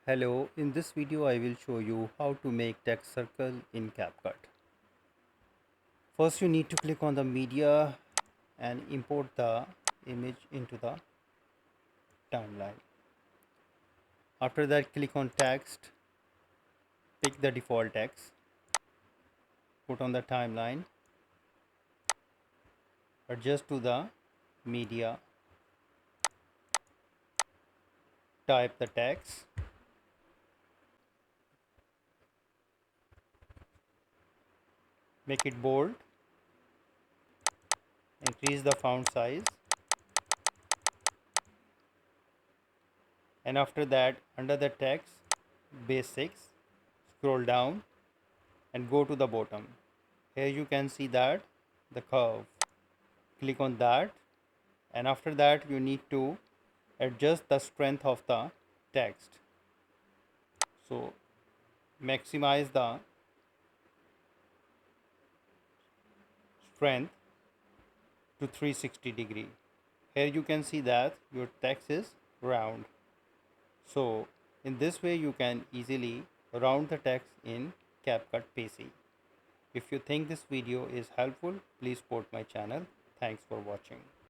Hello, in this video I will show you how to make text circle in CapCut. First you need to click on the media and import the image into the timeline. After that click on text, pick the default text, put on the timeline, adjust to the media, type the text, make it bold, increase the font size, and after that under the text basics scroll down and go to the bottom. Here you can see that the curve. Click on that, and after that you need to adjust the strength of the text. So maximize the strength to 360-degree. Here you can see that your text is round. So in this way you can easily round the text in CapCut PC. If you think this video is helpful, please support my channel. Thanks for watching.